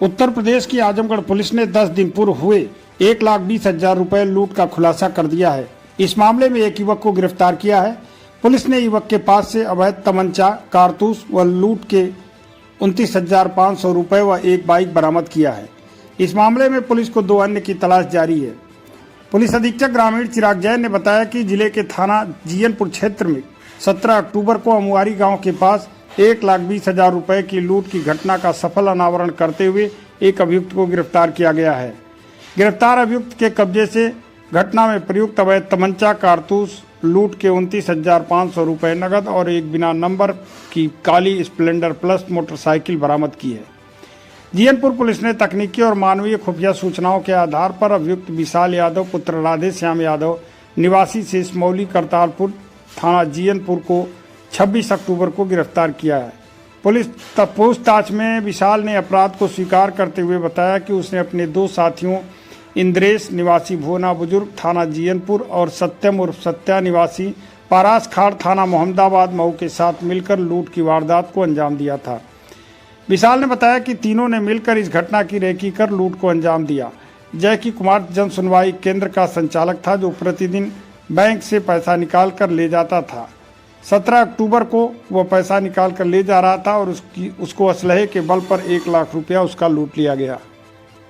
उत्तर प्रदेश की आजमगढ़ पुलिस ने 10 दिन पूर्व हुए 1,20,000 रुपए लूट का खुलासा कर दिया है। इस मामले में एक युवक को गिरफ्तार किया है। पुलिस ने युवक के पास से अवैध तमंचा, कारतूस व लूट के 29,500 रुपए व एक बाइक बरामद किया है। इस मामले में पुलिस को 2 अन्य की तलाश जारी है। पुलिस अधीक्षक ग्रामीण चिराग जैन ने बताया कि जिले के थाना जीयनपुर क्षेत्र में 17 अक्टूबर को अमुआरी गांव के पास 1,20,000 रुपए की लूट की घटना का सफल अनावरण करते हुए एक अभियुक्त को गिरफ्तार किया गया है। गिरफ्तार अभियुक्त के कब्जे से घटना में प्रयुक्त अवैध तमंचा, कारतूस, लूट के 29,500 रुपए नकद और एक बिना नंबर की काली स्प्लेंडर प्लस मोटरसाइकिल बरामद की है। जीयनपुर पुलिस ने तकनीकी और मानवीय खुफिया सूचनाओं के आधार पर अभियुक्त विशाल यादव पुत्र राधे श्याम यादव निवासी शेषमौली करतारपुर थाना जीयनपुर को 26 अक्टूबर को गिरफ्तार किया है। पुलिस पूछताछ में विशाल ने अपराध को स्वीकार करते हुए बताया कि उसने अपने 2 साथियों इंद्रेश निवासी भुवना बुजुर्ग थाना जीयनपुर और सत्यम उर्फ सत्या निवासी पारास खाड़ थाना मोहम्मदाबाद मऊ के साथ मिलकर लूट की वारदात को अंजाम दिया था। विशाल ने बताया कि तीनों ने मिलकर इस घटना की रेकी कर लूट को अंजाम दिया। जयकी कुमार जन सुनवाई केंद्र का संचालक था, जो प्रतिदिन बैंक से पैसा निकाल कर ले जाता था। 17 अक्टूबर को वह पैसा निकाल कर ले जा रहा था और उसको असलहे के बल पर 1 लाख रुपया उसका लूट लिया गया।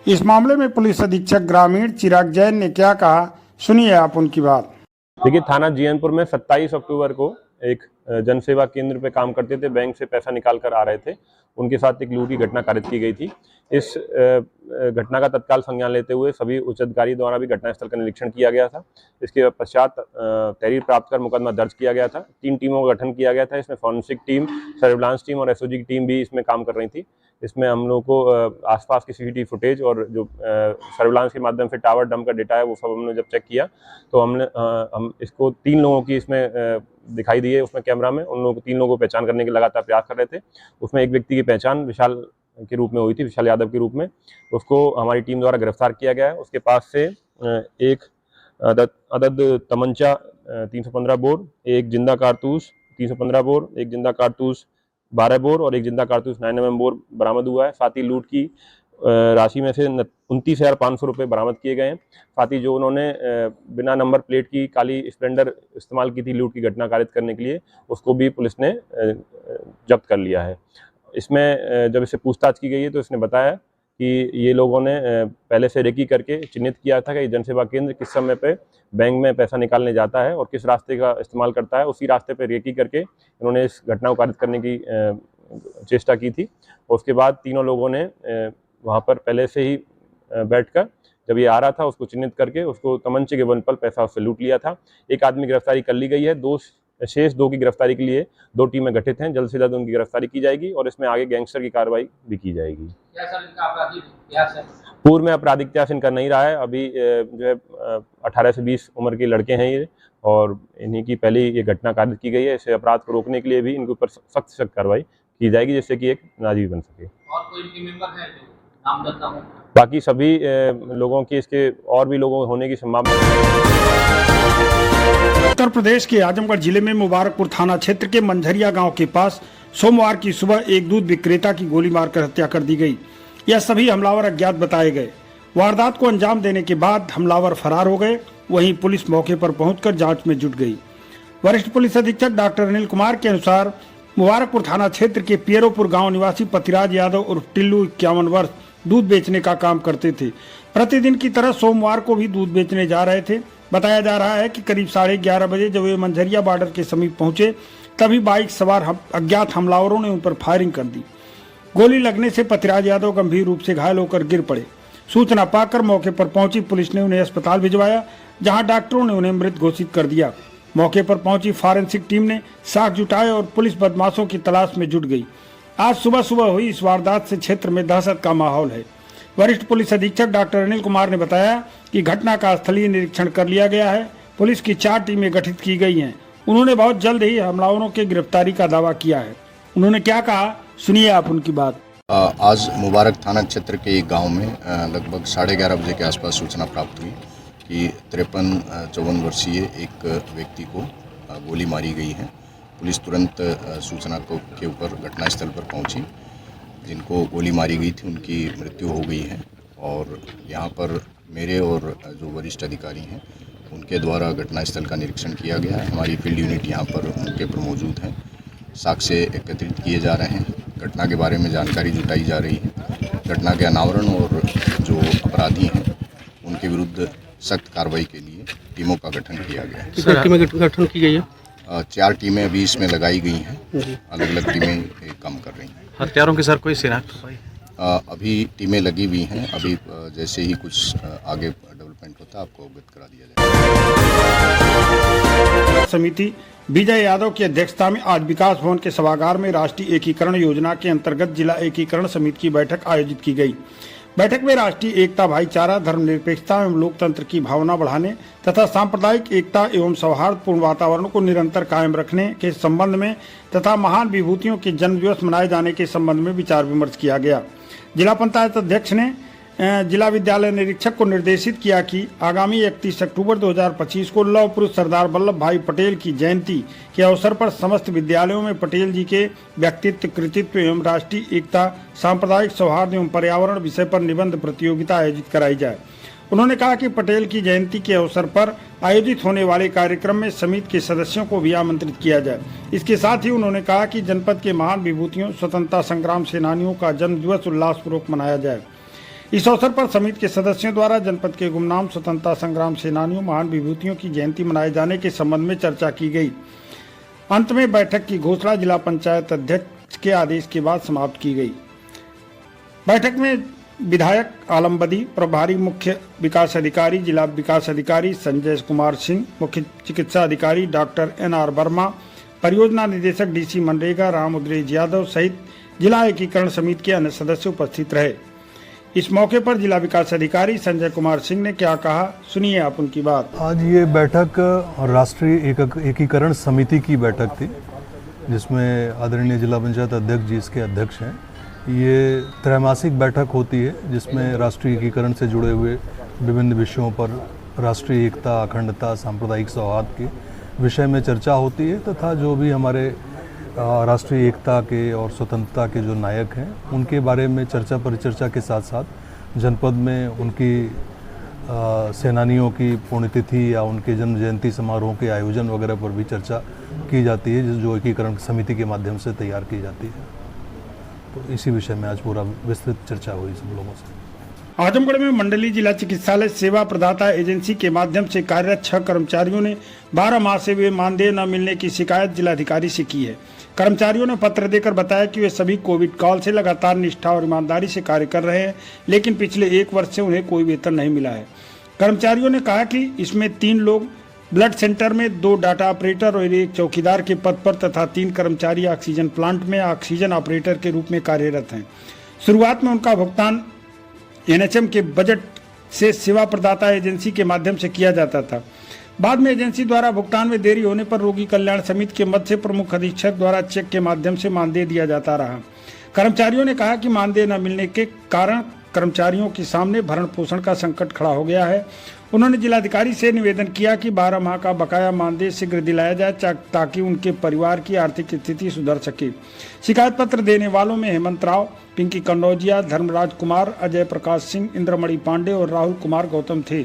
इस मामले में पुलिस अधीक्षक ग्रामीण चिराग जैन ने क्या कहा, सुनिए आप उनकी बात। देखिए, थाना जीयनपुर में 27 अक्टूबर को एक जनसेवा केंद्र पे काम करते थे, बैंक से पैसा निकाल कर आ रहे थे, उनके साथ एक लूट की घटना कारित की गई थी। इस घटना का तत्काल संज्ञान लेते हुए सभी उच्च अधिकारी द्वारा भी घटनास्थल का निरीक्षण किया गया था। इसके पश्चात तहरीर प्राप्त कर मुकदमा दर्ज किया गया था। 3 टीमों का गठन किया गया था। इसमें फॉरेंसिक टीम, सर्विलांस टीम और एसओजी की टीम भी इसमें काम कर रही थी। इसमें हम लोग को आसपास की सीसीटीवी फुटेज और जो सर्विलांस के माध्यम से टावर डंप का डेटा है वो सब हमने जब चेक किया तो हम इसको 3 लोगों की इसमें दिखाई दी है उसमें कैमरा में। उन लोगों को 3 लोगों को पहचान करने के लगातार प्रयास कर रहे थे। उसमें एक व्यक्ति की पहचान विशाल के रूप में हुई थी, विशाल यादव के रूप में। उसको हमारी टीम द्वारा गिरफ्तार किया गया है। उसके पास से एक अदद तमंचा 315 बोर, एक जिंदा कारतूस 315 बोर, एक जिंदा कारतूस 12 बोर और एक जिंदा कारतूस 9mm बोर बरामद हुआ है। साथ ही लूट की राशि में से 29,500 रुपये बरामद किए गए हैं। साथ ही जो उन्होंने बिना नंबर प्लेट की काली स्प्लेंडर इस्तेमाल की थी लूट की घटना कारित करने के लिए, उसको भी पुलिस ने जब्त कर लिया है। इसमें जब इससे पूछताछ की गई है तो इसने बताया कि ये लोगों ने पहले से रेकी करके चिन्हित किया था कि जनसेवा केंद्र किस समय पे बैंक में पैसा निकालने जाता है और किस रास्ते का इस्तेमाल करता है। उसी रास्ते पे रेकी करके इन्होंने इस घटना को कारित करने की चेष्टा की थी। उसके बाद तीनों लोगों ने वहाँ पर पहले से ही बैठकर जब ये आ रहा था उसको चिन्हित करके उसको तमंचे के बल पर पैसा उससे लूट लिया था। एक आदमी गिरफ्तारी कर ली गई है। शेष 2 की गिरफ्तारी के लिए 2 टीमें गठित हैं। जल्द से जल्द उनकी गिरफ्तारी की जाएगी और इसमें आगे गैंगस्टर की कार्रवाई भी की जाएगी। क्या सर इनका आपराधिक इतिहास है? पूर्व में आपराधिक इतिहास इनका नहीं रहा है। अभी जो है 18 से 20 उम्र के लड़के हैं ये और इन्हीं की पहली ये घटना कारित की गई है। इसे अपराध को रोकने के लिए भी इनके ऊपर सख्त कार्रवाई की जाएगी जिससे कि एक नाजी बन सके। और कोई टीम मेंबर है जो नामजद हो? बाकी सभी लोगों की इसके और भी लोगों होने की संभावना। उत्तर प्रदेश के आजमगढ़ जिले में मुबारकपुर थाना क्षेत्र के मंझरिया गांव के पास सोमवार की सुबह एक दूध विक्रेता की गोली मारकर हत्या कर दी गई। यह सभी हमलावर अज्ञात बताए गए। वारदात को अंजाम देने के बाद हमलावर फरार हो गए। वहीं पुलिस मौके पर पहुंचकर जांच में जुट गई। वरिष्ठ पुलिस अधीक्षक डॉक्टर अनिल कुमार के अनुसार मुबारकपुर थाना क्षेत्र के पियरोपुर गाँव निवासी पतिराज यादव उर्फ टिल्लू 51 वर्ष दूध बेचने का काम करते थे। प्रतिदिन की तरह सोमवार को भी दूध बेचने जा रहे थे। बताया जा रहा है कि करीब 11:30 बजे जब वे मंझरिया बॉर्डर के समीप पहुंचे तभी बाइक सवार अज्ञात हमलावरों ने उन पर फायरिंग कर दी। गोली लगने से पतिराज यादव गंभीर रूप से घायल होकर गिर पड़े। सूचना पाकर मौके पर पहुंची पुलिस ने उन्हें अस्पताल भिजवाया, जहां डॉक्टरों ने उन्हें मृत घोषित कर दिया। मौके पर पहुंची फॉरेंसिक टीम ने साख जुटाए और पुलिस बदमाशों की तलाश में जुट गई। आज सुबह हुई इस वारदात से क्षेत्र में दहशत का माहौल है। वरिष्ठ पुलिस अधीक्षक डॉक्टर अनिल कुमार ने बताया कि घटना का स्थलीय निरीक्षण कर लिया गया है। पुलिस की 4 टीमें गठित की गई हैं। उन्होंने बहुत जल्द ही हमलावरों की गिरफ्तारी का दावा किया है। उन्होंने क्या कहा, सुनिए आप उनकी बात। आज मुबारक थाना क्षेत्र के एक गांव में लगभग 11:30 बजे के आसपास सूचना प्राप्त हुई कि 53-54 वर्षीय एक व्यक्ति को गोली मारी गई है। पुलिस तुरंत सूचना के ऊपर घटनास्थल पर पहुंची। जिनको गोली मारी गई थी उनकी मृत्यु हो गई है। और यहाँ पर मेरे और जो वरिष्ठ अधिकारी हैं उनके द्वारा घटनास्थल का निरीक्षण किया गया है। हमारी फील्ड यूनिट यहाँ पर मौके पर मौजूद है, साक्ष्य एकत्रित किए जा रहे हैं, घटना के बारे में जानकारी जुटाई जा रही है। घटना के अनावरण और जो अपराधी हैं उनके विरुद्ध सख्त कार्रवाई के लिए टीमों का गठन किया गया है। कितनी टीमें गठन की गई है? 4 टीमें अभी इसमें लगाई गई हैं, अलग अलग टीमें काम कर रही हैं। हत्यारों के सर कोई शिनाख्त हो पाई? अभी टीमें लगी हुई हैं, अभी जैसे ही कुछ आगे डेवलपमेंट होता है आपको अवगत करा दिया जाएगा। समिति विजय यादव की अध्यक्षता में आज विकास भवन के सभागार में राष्ट्रीय एकीकरण योजना के अंतर्गत जिला एकीकरण समिति की बैठक आयोजित की गई। बैठक में राष्ट्रीय एकता, भाईचारा, धर्मनिरपेक्षता एवं लोकतंत्र की भावना बढ़ाने तथा सांप्रदायिक एकता एवं सौहार्दपूर्ण वातावरण को निरंतर कायम रखने के संबंध में तथा महान विभूतियों के जन्म दिवस मनाए जाने के संबंध में विचार विमर्श किया गया। जिला पंचायत अध्यक्ष ने जिला विद्यालय निरीक्षक को निर्देशित किया कि आगामी 31 अक्टूबर 2025 को लौह पुरुष सरदार वल्लभ भाई पटेल की जयंती के अवसर पर समस्त विद्यालयों में पटेल जी के व्यक्तित्व, कृतित्व एवं राष्ट्रीय एकता, सांप्रदायिक सौहार्द एवं पर्यावरण विषय पर निबंध प्रतियोगिता आयोजित कराई जाए। उन्होंने कहा कि पटेल की जयंती के अवसर पर आयोजित होने वाले कार्यक्रम में समिति के सदस्यों को भी आमंत्रित किया जाए। इसके साथ ही उन्होंने कहा कि जनपद के महान विभूतियों, स्वतंत्रता संग्राम सेनानियों का जन्म दिवस उल्लासपूर्वक मनाया जाए। इस अवसर पर समिति के सदस्यों द्वारा जनपद के गुमनाम स्वतंत्रता संग्राम सेनानियों, महान विभूतियों की जयंती मनाए जाने के संबंध में चर्चा की गई। अंत में बैठक की घोषणा जिला पंचायत अध्यक्ष के आदेश के बाद समाप्त की गई। बैठक में विधायक आलम बदी, प्रभारी मुख्य विकास अधिकारी जिला विकास अधिकारी संजय कुमार सिंह, मुख्य चिकित्सा अधिकारी डॉक्टर NR वर्मा, परियोजना निदेशक DC मनरेगा राम उद्रेज यादव सहित जिला एकीकरण समिति के अन्य सदस्य उपस्थित रहे। इस मौके पर जिला विकास अधिकारी संजय कुमार सिंह ने क्या कहा, सुनिए आप उनकी बात। आज ये बैठक राष्ट्रीय एकीकरण समिति की बैठक थी, जिसमें आदरणीय जिला पंचायत अध्यक्ष जी इसके अध्यक्ष हैं। ये त्रैमासिक बैठक होती है जिसमें राष्ट्रीय एकीकरण से जुड़े हुए विभिन्न विषयों पर राष्ट्रीय एकता, अखंडता, सांप्रदायिक सौहार्द के विषय में चर्चा होती है तथा जो भी हमारे राष्ट्रीय एकता के और स्वतंत्रता के जो नायक हैं उनके बारे में चर्चा परिचर्चा के साथ साथ जनपद में उनकी सेनानियों की पुण्यतिथि या उनके जन्म जयंती समारोह के आयोजन वगैरह पर भी चर्चा की जाती है, जो एकीकरण समिति के माध्यम से तैयार की जाती है। तो इसी विषय में आज पूरा विस्तृत चर्चा हुई सब लोगों से। आजमगढ़ में मंडली जिला चिकित्सालय सेवा प्रदाता एजेंसी के माध्यम से कार्यरत 6 कर्मचारियों ने 12 माह से वे मानदेय न मिलने की शिकायत जिलाधिकारी से की है। कर्मचारियों ने पत्र देकर बताया कि वे सभी कोविड काल से लगातार निष्ठा और ईमानदारी से कार्य कर रहे हैं, लेकिन पिछले 1 वर्ष से उन्हें कोई वेतन नहीं मिला है। कर्मचारियों ने कहा कि इसमें 3 लोग ब्लड सेंटर में, 2 डाटा ऑपरेटर और 1 चौकीदार के पद पर तथा 3 कर्मचारी ऑक्सीजन प्लांट में ऑक्सीजन ऑपरेटर के रूप में कार्यरत हैं। शुरुआत में उनका भुगतान NHM के बजट से सेवा प्रदाता एजेंसी के माध्यम से किया जाता था। बाद में एजेंसी द्वारा भुगतान में देरी होने पर रोगी कल्याण समिति के मद से प्रमुख अधीक्षक द्वारा चेक के माध्यम से मानदेय दिया जाता रहा। कर्मचारियों ने कहा कि मानदेय न मिलने के कारण कर्मचारियों के सामने भरण पोषण का संकट खड़ा हो गया है। उन्होंने जिलाधिकारी से निवेदन किया कि 12 माह का बकाया मानदेय शीघ्र दिलाया जाए ताकि उनके परिवार की आर्थिक स्थिति सुधर सके। शिकायत पत्र देने वालों में हेमंत राव, पिंकी कन्नौजिया, धर्मराज कुमार, अजय प्रकाश सिंह, इंद्रमणि पांडे और राहुल कुमार गौतम थे।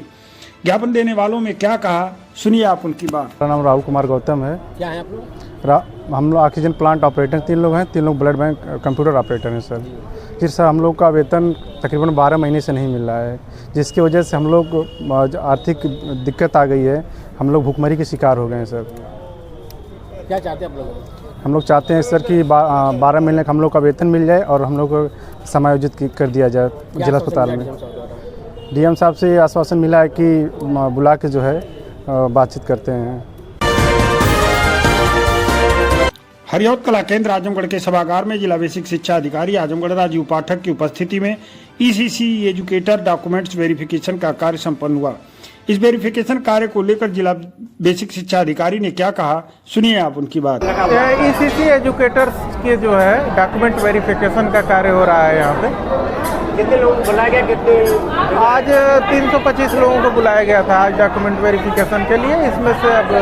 ज्ञापन देने वालों में क्या कहा, सुनिए आप उनकी बात। मेरा नाम राहुल कुमार गौतम है। क्या है आप लोग? हम लोग ऑक्सीजन प्लांट ऑपरेटर 3 लोग हैं, 3 लोग ब्लड बैंक कंप्यूटर ऑपरेटर हैं सर। जी सर, हम लोग का वेतन तकरीबन 12 महीने से नहीं मिल रहा है, जिसकी वजह से हम लोग आर्थिक दिक्कत आ गई है। हम लोग भूखमरी के शिकार हो गए हैं सर। क्या चाहते हैं आप लोग? हम लोग चाहते हैं सर कि 12 महीने का हम लोग का वेतन मिल जाए और हम लोग को समायोजित कर दिया जाए जिला अस्पताल में। DM साहब से आश्वासन मिला है कि बुला के जो है बातचीत करते हैं। हरिऔध कला केंद्र आजमगढ़ के सभागार में जिला बेसिक शिक्षा अधिकारी आजमगढ़ राजीव पाठक की उपस्थिति में ECC एजुकेटर डॉक्यूमेंट्स वेरिफिकेशन का कार्य संपन्न हुआ। इस वेरिफिकेशन कार्य को लेकर जिला बेसिक शिक्षा अधिकारी ने क्या कहा, सुनिए आप उनकी बात। ECC एजुकेटर्स के जो है डॉक्यूमेंट वेरिफिकेशन का कार्य हो रहा है यहाँ पे। कितने लोगों को बुलाया गया? कितने? आज 325 लोगों को बुलाया गया था आज डॉक्यूमेंट वेरिफिकेशन के लिए। इसमें से अब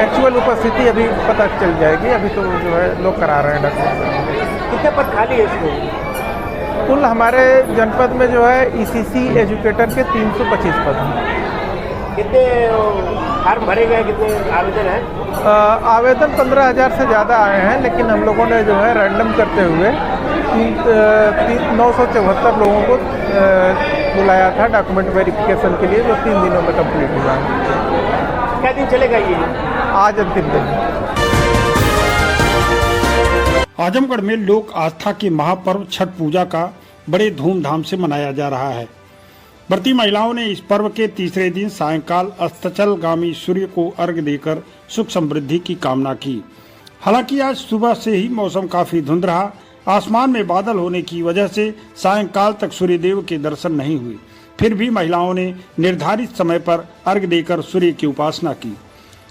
एक्चुअल उपस्थिति अभी पता चल जाएगी। अभी तो जो है लोग करा रहे हैं डॉक्यूमेंट। कितने पद खाली है इसमें? कुल हमारे जनपद में जो है ईसीसी एजुकेटर के 325 पद हैं। कितने फॉर्म भरे गए, कितने आवेदन हैं? आवेदन 15,000 से ज़्यादा आए हैं, लेकिन हम लोगों ने जो है रैंडम करते हुए 974 लोगों को बुलाया था डॉक्यूमेंट वेरिफिकेशन के लिए, जो 3 दिनों में कंप्लीट हुआ है। क्या दिन चलेगा ये? आज अंतिम दिन। आजमगढ़ में लोक आस्था के महापर्व छठ पूजा का बड़े धूमधाम से मनाया जा रहा है। व्रती महिलाओं ने इस पर्व के तीसरे दिन सायंकाल अस्ताचलगामी सूर्य को अर्घ्य देकर सुख समृद्धि की कामना की। हालांकि आज सुबह से ही मौसम काफी धुंध रहा। आसमान में बादल होने की वजह से सायंकाल तक सूर्यदेव के दर्शन नहीं हुए। फिर भी महिलाओं ने निर्धारित समय पर अर्घ्य देकर सूर्य की उपासना की।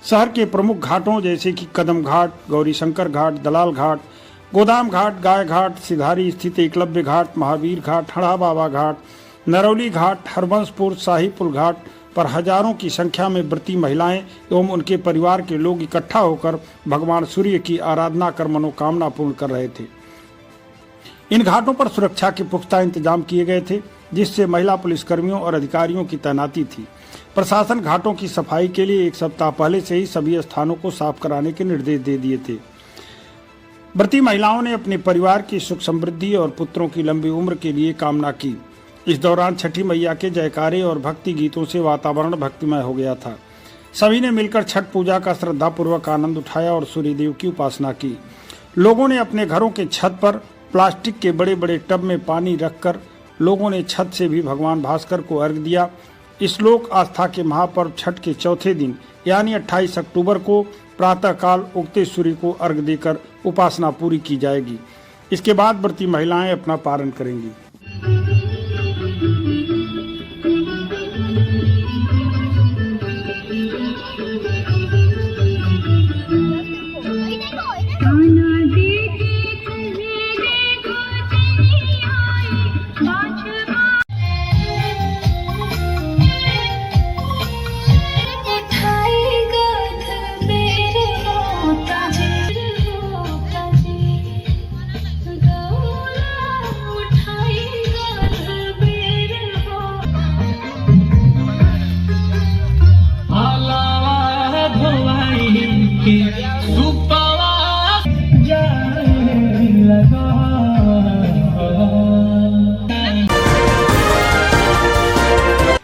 शहर के प्रमुख घाटों जैसे कि कदम घाट, गौरीशंकर घाट, दलाल घाट, गोदाम घाट, गाय घाट, सिधारी स्थित एकलव्य घाट, महावीर घाट, हड़ा बाबा घाट, नरौली घाट, हरबंसपुर, शाही पुल घाट पर हजारों की संख्या में व्रती महिलाएं एवं उनके परिवार के लोग इकट्ठा होकर भगवान सूर्य की आराधना कर मनोकामना पूर्ण कर रहे थे। इन घाटों पर सुरक्षा के पुख्ता इंतजाम किए गए थे, जिससे महिला पुलिसकर्मियों और अधिकारियों की तैनाती थी। प्रशासन घाटों की सफाई के लिए 1 सप्ताह पहले से ही सभी स्थानों को साफ कराने के निर्देश दे दिए थे। व्रती महिलाओं ने अपने परिवार की सुख समृद्धि और पुत्रों की लंबी उम्र के लिए कामना की। इस दौरान छठी मैया के जयकारे और भक्ति गीतों से वातावरण भक्तिमय हो गया था। सभी ने मिलकर छठ पूजा का श्रद्धापूर्वक आनंद उठाया और सूर्यदेव की उपासना की। लोगों ने अपने घरों के छत पर प्लास्टिक के बड़े बड़े टब में पानी रखकर लोगों ने छत से भी भगवान भास्कर को अर्घ्य दिया। इस लोक आस्था के महापर्व छठ के चौथे दिन यानी 28 अक्टूबर को प्रातःकाल उगते सूर्य को अर्घ्य देकर उपासना पूरी की जाएगी। इसके बाद व्रती महिलाएं अपना पारण करेंगी।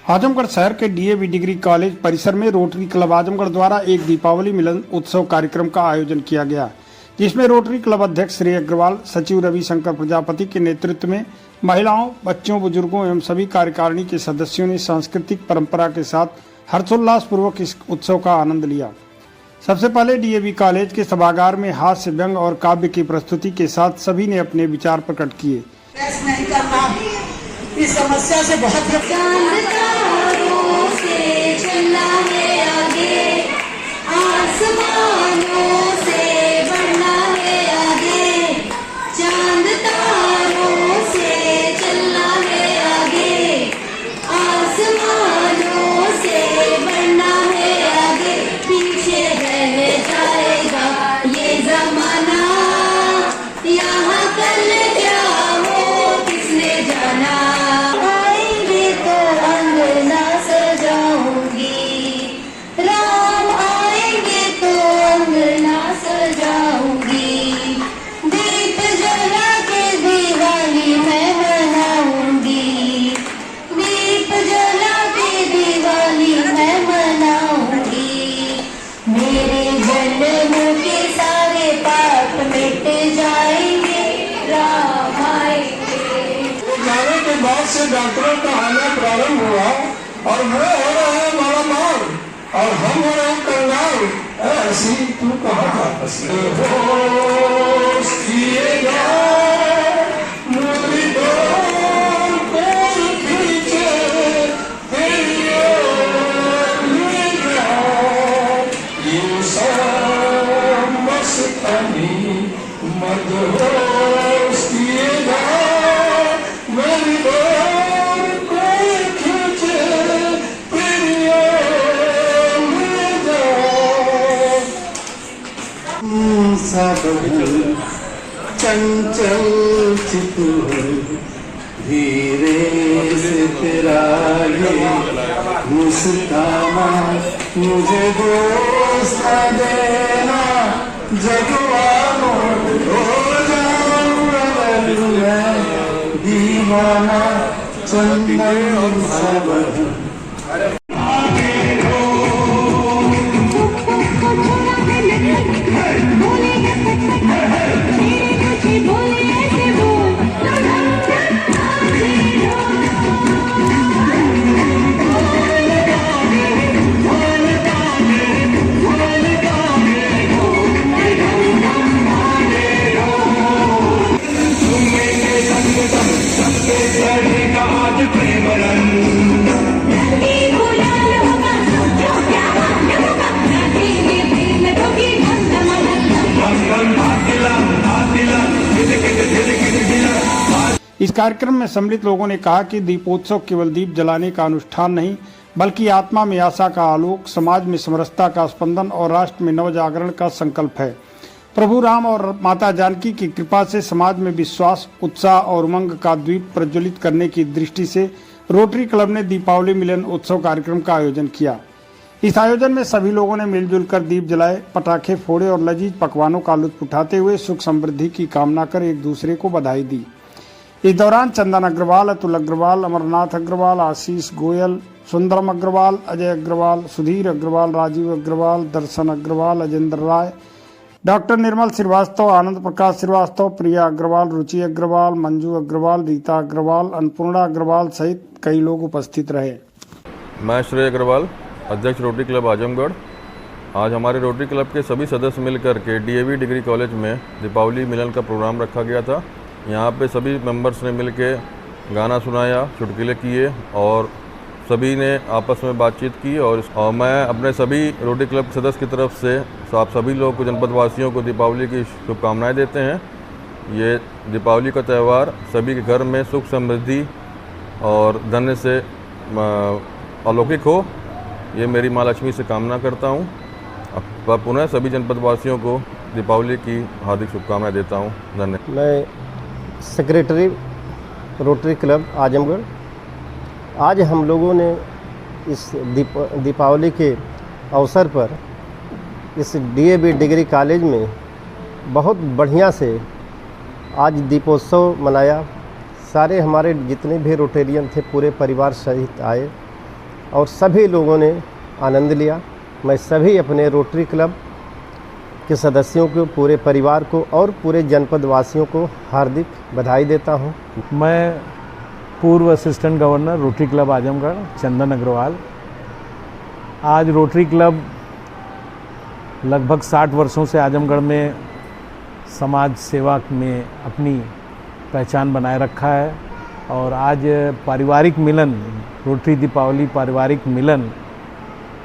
आजमगढ़ शहर के डीएवी डिग्री कॉलेज परिसर में रोटरी क्लब आजमगढ़ द्वारा एक दीपावली मिलन उत्सव कार्यक्रम का आयोजन किया गया, जिसमें रोटरी क्लब अध्यक्ष श्री अग्रवाल, सचिव रविशंकर प्रजापति के नेतृत्व में महिलाओं, बच्चों, बुजुर्गों एवं सभी कार्यकारिणी के सदस्यों ने सांस्कृतिक परंपरा के साथ हर्षोल्लास पूर्वक इस उत्सव का आनंद लिया। सबसे पहले डीएवी कॉलेज के सभागार में हास्य, व्यंग और काव्य की प्रस्तुति के साथ सभी ने अपने विचार प्रकट किए। नहीं करना, इस समस्या से बहुत से डॉक्टरों का आना प्रारंभ हुआ और वो हो रहे हैं मालामाल और हम हो रहे हैं कंगाल। ऐसी तू कहाँ चंचल चितू धीरे से तेरा ये मुस्काना मुझे दोस्त न देना जगवानों हो जाऊं अगर मैं दीवाना चंदन सबद इस कार्यक्रम में सम्मिलित लोगों ने कहा कि दीपोत्सव केवल दीप जलाने का अनुष्ठान नहीं बल्कि आत्मा में आशा का आलोक, समाज में समरसता का स्पंदन और राष्ट्र में नवजागरण का संकल्प है। प्रभु राम और माता जानकी की कृपा से समाज में विश्वास, उत्साह और उमंग का द्वीप प्रज्वलित करने की दृष्टि से रोटरी क्लब ने दीपावली मिलन उत्सव कार्यक्रम का आयोजन किया। इस आयोजन में सभी लोगों ने मिलजुल कर दीप जलाए, पटाखे फोड़े और लजीज पकवानों का लुत्फ उठाते हुए सुख समृद्धि की कामना कर एक दूसरे को बधाई दी। इस दौरान चंदन अग्रवाल, अतुल अग्रवाल, अमरनाथ अग्रवाल, आशीष गोयल, सुंदरम अग्रवाल, अजय अग्रवाल, सुधीर अग्रवाल, राजीव अग्रवाल, दर्शन अग्रवाल, अजेंद्र राय, डॉक्टर निर्मल श्रीवास्तव, आनंद प्रकाश श्रीवास्तव, प्रिया अग्रवाल, रुचि अग्रवाल, मंजू अग्रवाल, रीता अग्रवाल, अन्नपूर्णा अग्रवाल सहित कई लोग उपस्थित रहे। मैं श्रेय अग्रवाल, अध्यक्ष रोटरी क्लब आजमगढ़। आज हमारे रोटरी क्लब के सभी सदस्य मिलकर के DAV डिग्री कॉलेज में दीपावली मिलन का प्रोग्राम रखा गया था। यहाँ पे सभी मेंबर्स ने मिलके गाना सुनाया, चुटकुले किए और सभी ने आपस में बातचीत की। और मैं अपने सभी रोटरी क्लब सदस्य की तरफ से आप सभी लोग को, जनपद वासियों को दीपावली की शुभकामनाएं देते हैं। ये दीपावली का त्यौहार सभी के घर में सुख समृद्धि और धन्य से अलौकिक हो, ये मेरी माँ लक्ष्मी से कामना करता हूँ। अब पुनः सभी जनपद वासियों को दीपावली की हार्दिक शुभकामनाएं देता हूँ। धन्यवाद। मैं सेक्रेटरी रोटरी क्लब आजमगढ़। आज हम लोगों ने इस दीपावली के अवसर पर इस DAV डिग्री कॉलेज में बहुत बढ़िया से आज दीपोत्सव मनाया। सारे हमारे जितने भी रोटेरियन थे पूरे परिवार सहित आए और सभी लोगों ने आनंद लिया। मैं सभी अपने रोटरी क्लब के सदस्यों को, पूरे परिवार को और पूरे जनपद वासियों को हार्दिक बधाई देता हूं। मैं पूर्व assistant governor Rotary Club Azamgarh Chandan Agarwal. आज रोटरी क्लब लगभग 60 वर्षों से आजमगढ़ में समाज सेवा में अपनी पहचान बनाए रखा है और आज पारिवारिक मिलन, रोटरी दीपावली पारिवारिक मिलन,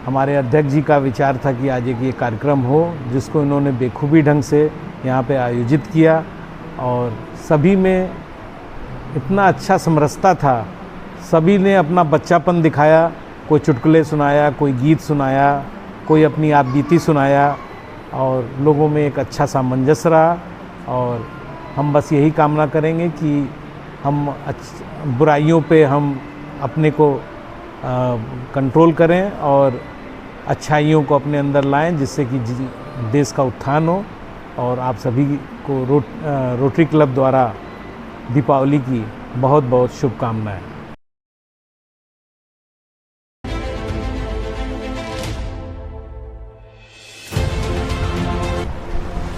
हमारे अध्यक्ष जी का विचार था कि आज एक ये कार्यक्रम हो जिसको इन्होंने बेखूबी ढंग से यहाँ पे आयोजित किया और सभी में इतना अच्छा समरसता था। सभी ने अपना बच्चापन दिखाया, कोई चुटकुले सुनाया, कोई गीत सुनाया, कोई अपनी आप बीती सुनाया और लोगों में एक अच्छा सामंजस्य रहा। और हम बस यही कामना करेंगे कि हम बुराइयों पे हम अपने को कंट्रोल करें और अच्छाइयों को अपने अंदर लाएं जिससे कि देश का उत्थान हो। और आप सभी को रोटरी क्लब द्वारा दीपावली की बहुत बहुत शुभकामनाएं।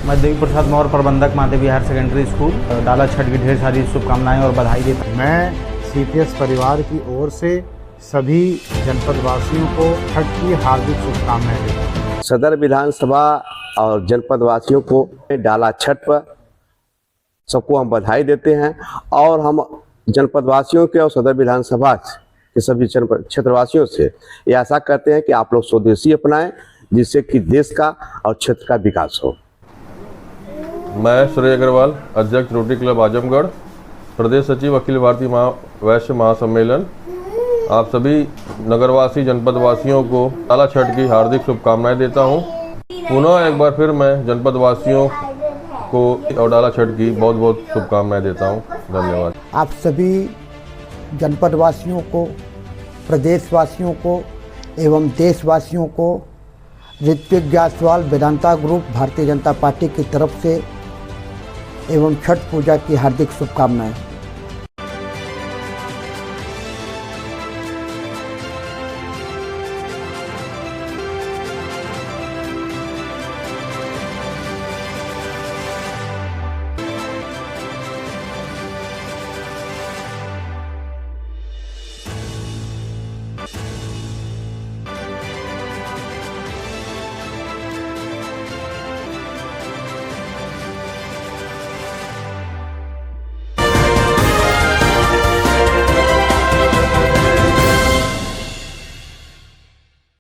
मैं देवी प्रसाद मौर्य, प्रबंधक माधवी हायर सेकेंडरी स्कूल, डाला छठ की ढेर सारी शुभकामनाएं और बधाई देता हूँ। मैं CPS परिवार की ओर से सभी जनपद वासियों को छठ की हार्दिक शुभकामनाएं देता हूँ। सदर विधानसभा और जनपद वासियों को डाला छठ पर सबको हम बधाई देते हैं और हम जनपद वासियों के और सदर विधानसभा के सभी क्षेत्रवासियों से ये आशा करते हैं कि आप लोग स्वदेशी अपनाएं जिससे कि देश का और क्षेत्र का विकास हो। मैं श्रेय अग्रवाल, अध्यक्ष रोटरी क्लब आजमगढ़, प्रदेश सचिव अखिल भारतीय वैश्य महासम्मेलन। आप सभी नगरवासी जनपद वासियों को डाला छठ की हार्दिक शुभकामनाएं देता हूं। पुनः एक बार फिर मैं जनपद वासियों को और डाला छठ की बहुत बहुत शुभकामनाएं देता हूं। धन्यवाद। आप सभी जनपद वासियों को, प्रदेशवासियों को एवं देशवासियों को ऋत्विक जायसवाल वेदांता ग्रुप भारतीय जनता पार्टी की तरफ से एवं छठ पूजा की हार्दिक शुभकामनाएं।